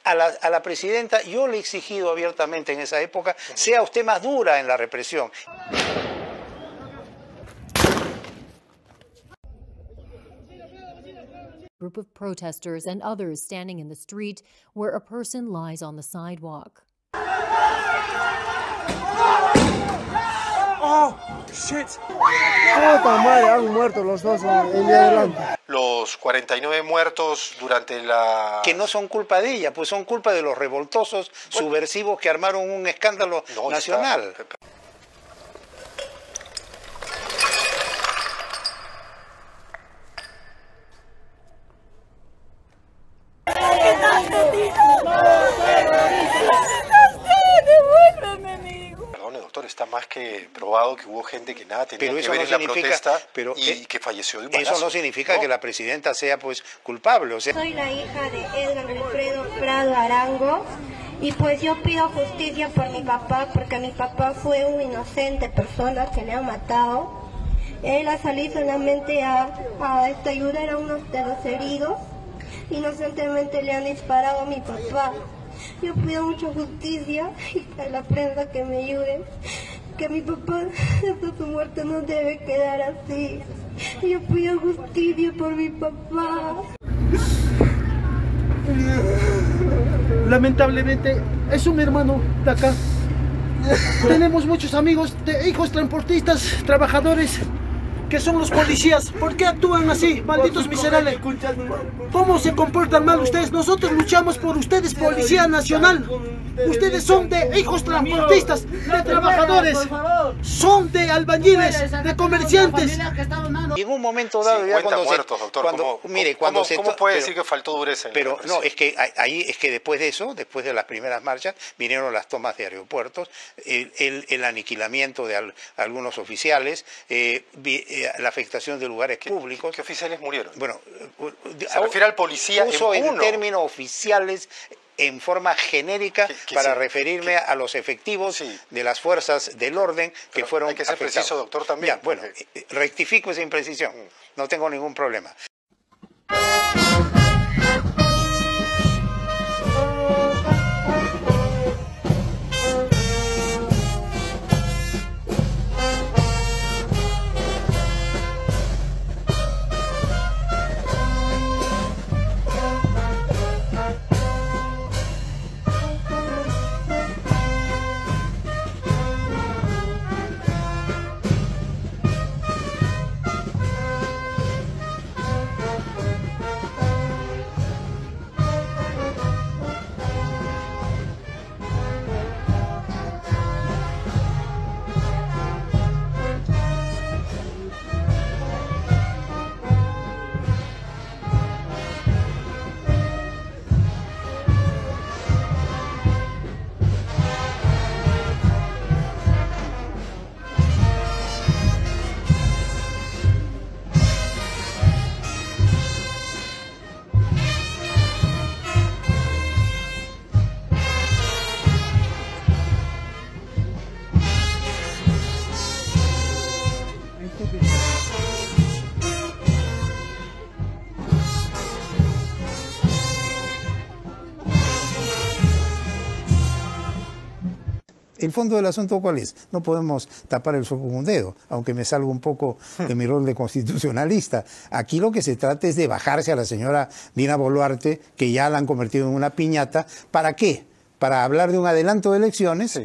a la presidenta, yo le he exigido abiertamente en esa época, sea usted más dura en la represión. Group of protesters and others standing in the street where a person lies on the sidewalk. Oh, shit. Puta madre, han muerto los dos en adelante. Los 49 muertos durante la... Que no son culpa de ella, pues son culpa de los revoltosos subversivos que armaron un escándalo nacional. Perdone, doctor, está más que probado que hubo gente que nada tenía que ver en la protesta y que falleció de un balazo. Eso no significa que la presidenta sea pues culpable. O sea... Soy la hija de Edgar Wilfredo Prado Arango y pues yo pido justicia por mi papá porque mi papá fue un inocente persona que le han matado. Él ha salido solamente a ayudar a uno de los heridos. Inocentemente le han disparado a mi papá. Yo pido mucha justicia y a la prensa que me ayude, que mi papá hasta su muerte no debe quedar así. Yo pido justicia por mi papá. Lamentablemente es un hermano de acá. Tenemos muchos amigos de hijos transportistas, trabajadores, que son los policías. ¿Por qué actúan así, malditos miserables? ¿Cómo se comportan mal ustedes? Nosotros luchamos por ustedes, Policía Nacional. Ustedes son de hijos transportistas, de trabajadores, son de albañiles, de comerciantes. Y en un momento dado, 50 ya cuando muertos, doctor. ¿Cómo puede decir que faltó dureza en la represión? No, es que ahí es que después de eso, después de las primeras marchas, vinieron las tomas de aeropuertos, el aniquilamiento de algunos oficiales, la afectación de lugares públicos. ¿Qué oficiales murieron? Bueno, se refiere al policía en Puno. el término oficiales en forma genérica para referirme a los efectivos de las fuerzas del orden que fueron afectados. Hay que ser preciso, doctor, también. Ya, bueno, rectifico esa imprecisión, no tengo ningún problema. El fondo del asunto, ¿cuál es? No podemos tapar el sol con un dedo, aunque me salga un poco de mi rol de constitucionalista. Aquí lo que se trata es de bajarse a la señora Dina Boluarte, que ya la han convertido en una piñata. ¿Para qué? Para hablar de un adelanto de elecciones,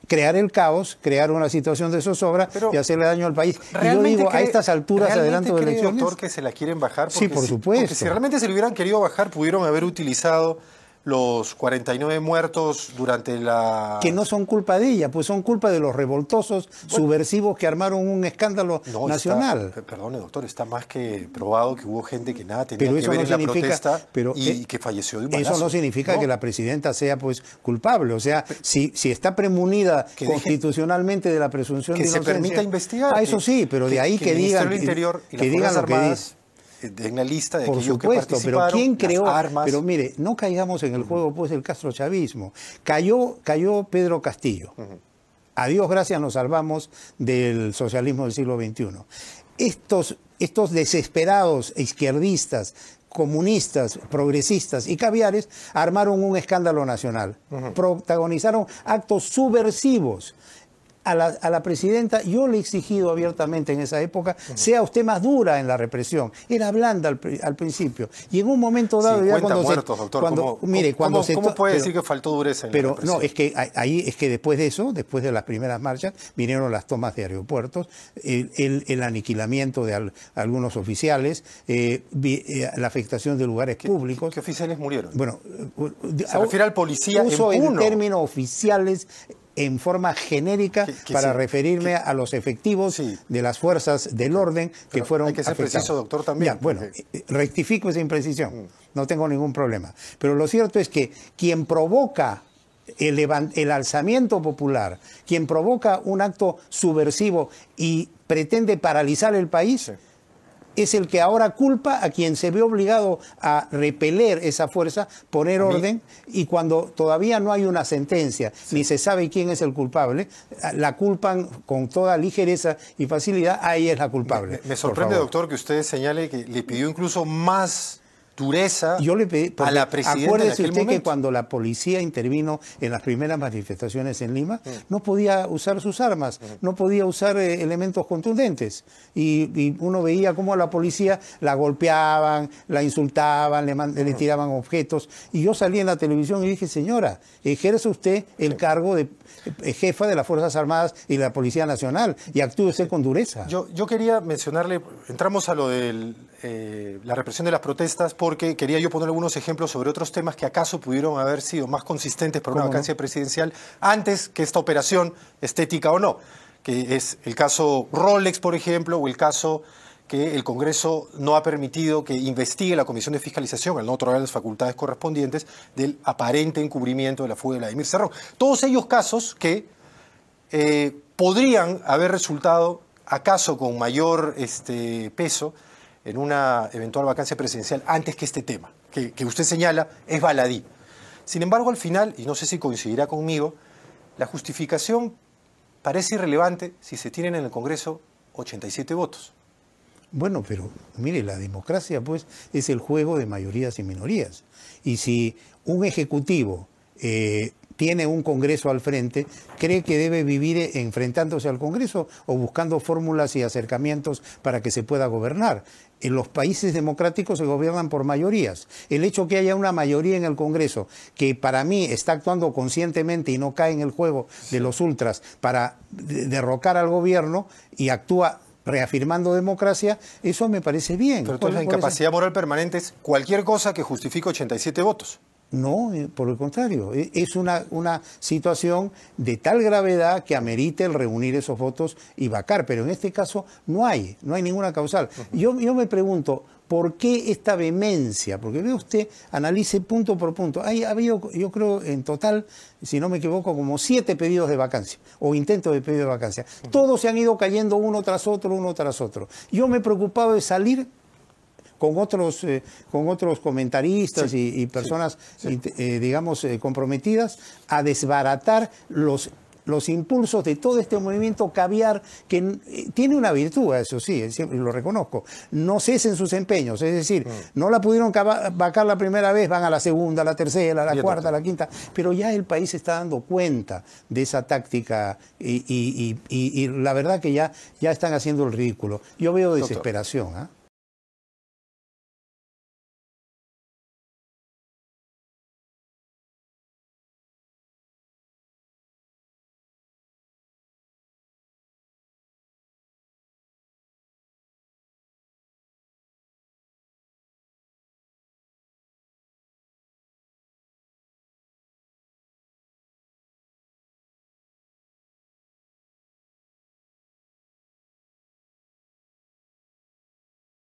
crear el caos, crear una situación de zozobra y hacerle daño al país. Y yo digo, a estas alturas, adelanto de elecciones... doctor, que se la quieren bajar? Sí, por supuesto. Porque si realmente se lo hubieran querido bajar, pudieron haber utilizado los 49 muertos durante la... Que no son culpa de ella, pues son culpa de los revoltosos subversivos que armaron un escándalo nacional. Perdone, doctor, está más que probado que hubo gente que nada tenía que ver en la protesta y que falleció de un balazo. Eso no significa que la presidenta sea pues culpable. O sea, si está premunida constitucionalmente de la presunción de inocencia... Que se permita investigar. Eso sí, pero de ahí que digan... Que digan lo que dicen. En la lista de por aquellos supuesto, que participaron, pero ¿quién creó? Armas. Pero mire, no caigamos en el juego pues del castrochavismo. Cayó Pedro Castillo. A Dios gracias nos salvamos del socialismo del siglo XXI. Estos desesperados izquierdistas comunistas, progresistas y caviares armaron un escándalo nacional. Protagonizaron actos subversivos. A la presidenta yo le he exigido abiertamente en esa época, sea usted más dura en la represión. Era blanda al principio. Y en un momento dado... 50 muertos, doctor. ¿Cómo puede decir que faltó dureza en la represión? No, es que después de eso, después de las primeras marchas, vinieron las tomas de aeropuertos, el aniquilamiento de algunos oficiales, la afectación de lugares públicos. ¿Qué oficiales murieron? Bueno, se refiere al policía en Puno. El término oficiales en forma genérica para referirme a los efectivos de las fuerzas del orden que fueron afectados. Hay que ser preciso, doctor, también. Ya, bueno, rectifico esa imprecisión, no tengo ningún problema. Pero lo cierto es que quien provoca el alzamiento popular, quien provoca un acto subversivo y pretende paralizar el país, es el que ahora culpa a quien se ve obligado a repeler esa fuerza, poner orden, y cuando todavía no hay una sentencia, ni se sabe quién es el culpable, la culpan con toda ligereza y facilidad, ahí es la culpable. Me sorprende, doctor, que usted señale que le pidió incluso más dureza yo le pedí, a la presidenta. Acuérdese usted que cuando la policía intervino en las primeras manifestaciones en Lima, no podía usar sus armas, no podía usar elementos contundentes. Y uno veía cómo a la policía la golpeaban, la insultaban, le tiraban objetos. Y yo salí en la televisión y dije, señora, ejerce usted el cargo de jefa de las Fuerzas Armadas y de la Policía Nacional y actúe usted con dureza. Yo quería mencionarle, entramos a lo de la represión de las protestas, porque quería yo poner algunos ejemplos sobre otros temas que acaso pudieron haber sido más consistentes para una vacancia presidencial antes que esta operación, estética o no, que es el caso Rolex, por ejemplo, o el caso que el Congreso no ha permitido que investigue la Comisión de Fiscalización, al no otorgar las facultades correspondientes, del aparente encubrimiento de la fuga de Vladimir Cerrón. Todos ellos casos que podrían haber resultado, acaso con mayor peso, en una eventual vacancia presidencial antes que este tema, que usted señala es baladí. Sin embargo, al final, y no sé si coincidirá conmigo, la justificación parece irrelevante si se tienen en el Congreso 87 votos. Bueno, pero mire, la democracia pues es el juego de mayorías y minorías. Y si un ejecutivo tiene un Congreso al frente, cree que debe vivir enfrentándose al Congreso o buscando fórmulas y acercamientos para que se pueda gobernar. En los países democráticos se gobiernan por mayorías. El hecho que haya una mayoría en el Congreso que para mí está actuando conscientemente y no cae en el juego de los ultras para derrocar al gobierno y actúa reafirmando democracia, eso me parece bien. Pero entonces la incapacidad moral permanente es cualquier cosa que justifique 87 votos. No, por el contrario, es una situación de tal gravedad que amerite el reunir esos votos y vacar, pero en este caso no hay ninguna causal. Yo me pregunto, ¿por qué esta vehemencia? Porque ve usted, analice punto por punto. Ha habido, yo creo, en total, si no me equivoco, como 7 pedidos de vacancia o intentos de pedido de vacancia. Todos se han ido cayendo uno tras otro. Yo me he preocupado de salir con otros comentaristas y personas, digamos, comprometidas a desbaratar los impulsos de todo este movimiento caviar, que tiene una virtud, eso sí, lo reconozco. No cesen sus empeños, es decir, no la pudieron vacar la primera vez, van a la segunda, a la tercera, a la cuarta, a la quinta, pero ya el país se está dando cuenta de esa táctica y la verdad que ya están haciendo el ridículo. Yo veo desesperación, ¿eh?